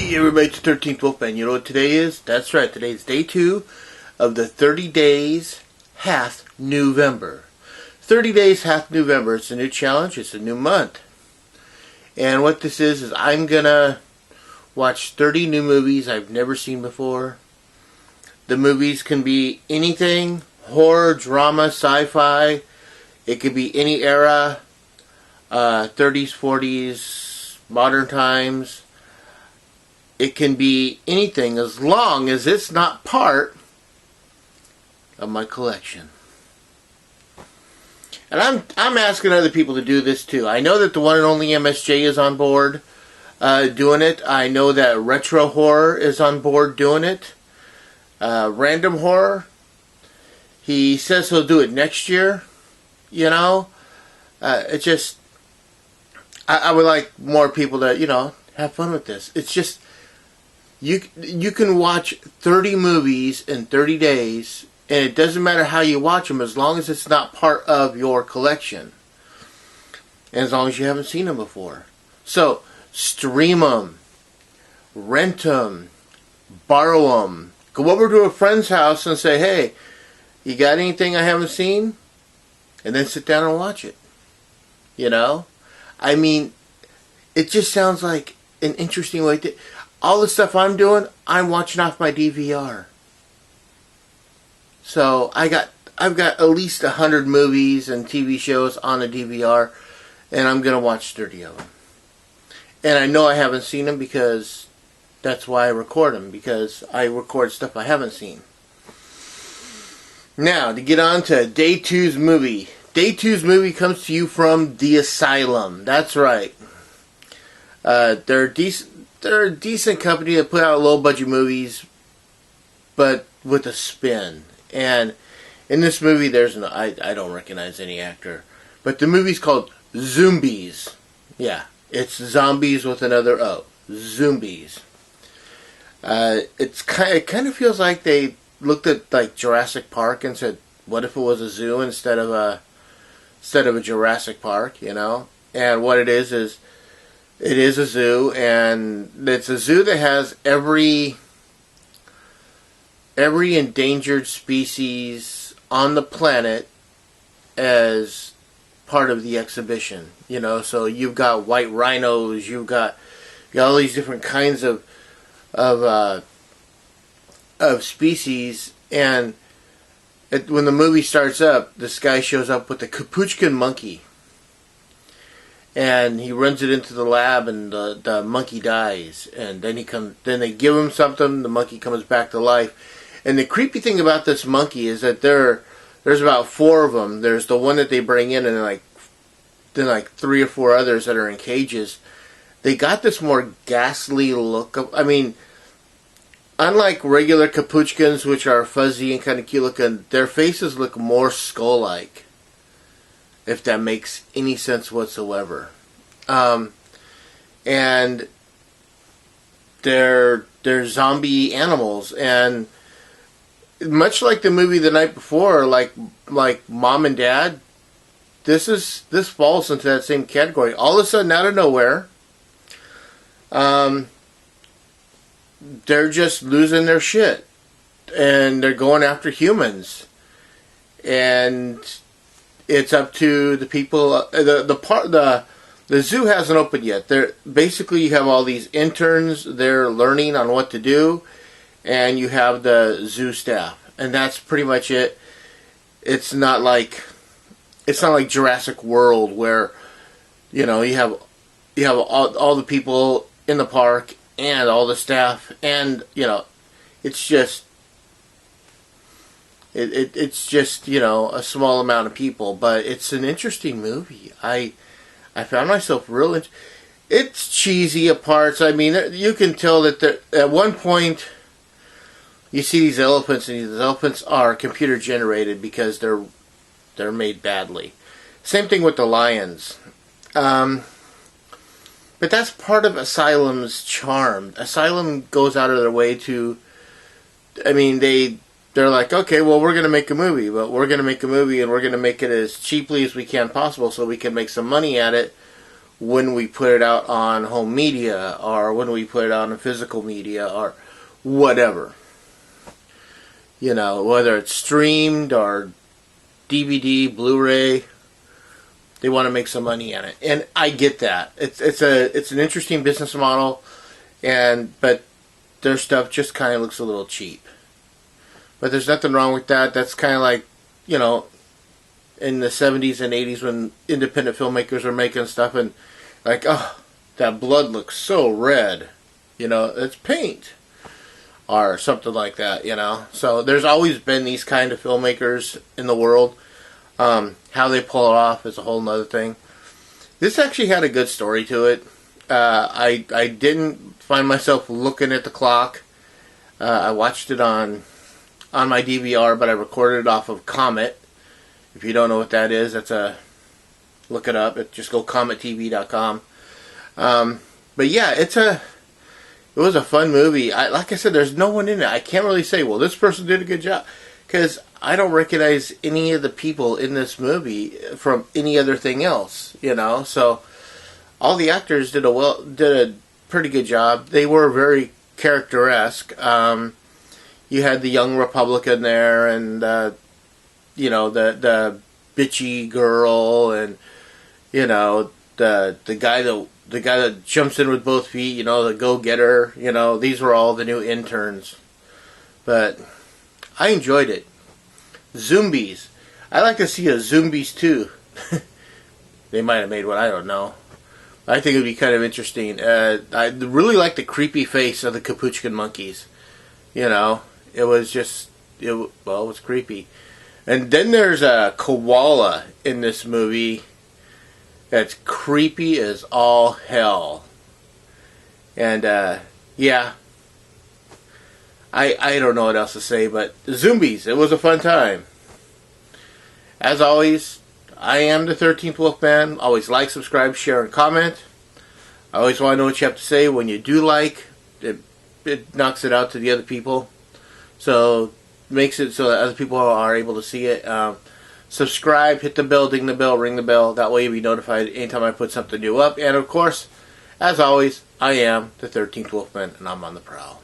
Hey everybody, it's the 13th Wolfman. You know what today is? That's right, today's day 2 of the 30 days half New-vember. 30 days half New-vember. It's a new challenge, it's a new month. And what this is I'm gonna watch 30 new movies I've never seen before. The movies can be anything, horror, drama, sci-fi. It could be any era, 30s, 40s, modern times. It can be anything as long as it's not part of my collection. And I'm asking other people to do this too. I know that the one and only MSJ is on board doing it. I know that Retro Horror is on board doing it. Random Horror, he says he'll do it next year. You know, it just, I would like more people to, have fun with this. It's just, you can watch 30 movies in 30 days, and it doesn't matter how you watch them as long as it's not part of your collection. And as long as you haven't seen them before. So, stream them, rent them, borrow them. Go over to a friend's house and say, hey, you got anything I haven't seen? And then sit down and watch it. I mean, it just sounds like an interesting way to... All the stuff I'm doing, I'm watching off my DVR. So I've got at least 100 movies and TV shows on a DVR, and I'm going to watch 30 of them. And I know I haven't seen them because that's why I record them, because I record stuff I haven't seen. Now, to get on to Day 2's movie. Day 2's movie comes to you from The Asylum. That's right. They're a decent company that put out low-budget movies, but with a spin. And in this movie, I don't recognize any actor. But the movie's called Zombies. Yeah, it's zombies with another O. Zombies. It kind of feels like they looked at like Jurassic Park and said, "What if it was a zoo instead of a Jurassic Park?" And what it is it is a zoo, and it's a zoo that has every endangered species on the planet as part of the exhibition. So you've got white rhinos, you've got all these different kinds of species, and when the movie starts up, this guy shows up with a capuchin monkey. And he runs it into the lab, and the monkey dies. And then they give him something. The monkey comes back to life. And the creepy thing about this monkey is that there's about 4 of them. There's the one that they bring in, and then like 3 or 4 others that are in cages. They got this more ghastly look. Unlike regular capuchins, which are fuzzy and kind of cute looking, their faces look more skull-like. If that makes any sense whatsoever. And they're zombie animals, and much like the movie the night before, like Mom and Dad, this falls into that same category. All of a sudden, out of nowhere, they're just losing their shit, and they're going after humans, and it's up to the people. The zoo hasn't opened yet. Basically, you have all these interns. They're learning on what to do, and you have the zoo staff, and that's pretty much it. It's not like Jurassic World, where you have all the people in the park and all the staff, and it's just. It's just, a small amount of people, but it's an interesting movie. I found myself it's cheesy at parts. You can tell that at one point you see these elephants, and these elephants are computer generated because they're made badly. Same thing with the lions. But that's part of Asylum's charm. Asylum goes out of their way to, they're like, okay, well, we're going to make a movie, but we're going to make a movie, and we're going to make it as cheaply as we can possible so we can make some money at it when we put it out on home media or when we put it out on physical media or whatever. You know, whether it's streamed or DVD, Blu-ray, they want to make some money on it, and I get that. It's an interesting business model, but their stuff just kind of looks a little cheap. But there's nothing wrong with that. That's kind of like, you know, in the 70s and 80s when independent filmmakers were making stuff and like, oh, that blood looks so red. You know, it's paint. Or something like that, you know. So there's always been these kind of filmmakers in the world. How they pull it off is a whole nother thing. This actually had a good story to it. I didn't find myself looking at the clock. I watched it on my DVR, but I recorded it off of Comet. If you don't know what that is, look it up. Just go comettv.com. But yeah, it was a fun movie. Like I said, there's no one in it. I can't really say, well, this person did a good job. Because I don't recognize any of the people in this movie from any other thing else, you know. So all the actors did a pretty good job. They were very character-esque. You had the young Republican there, and you know, the bitchy girl, and you know, the guy that jumps in with both feet, you know, the go-getter, you know, these were all the new interns. But I enjoyed it. Zombies. I like to see a Zombies too. They might have made one, I don't know. I think it would be kind of interesting. I really like the creepy face of the Capuchin monkeys. You know, it was creepy. And then there's a koala in this movie that's creepy as all hell. And, yeah. I don't know what else to say, but Zombies, it was a fun time. As always, I am the 13th Wolfman. Always like, subscribe, share, and comment. I always want to know what you have to say. When you do like, it knocks it out to the other people. So, makes it so that other people are able to see it. Subscribe, hit the bell, ding the bell, ring the bell. That way you'll be notified anytime I put something new up. And of course, as always, I am the 13th Wolfman, and I'm on the prowl.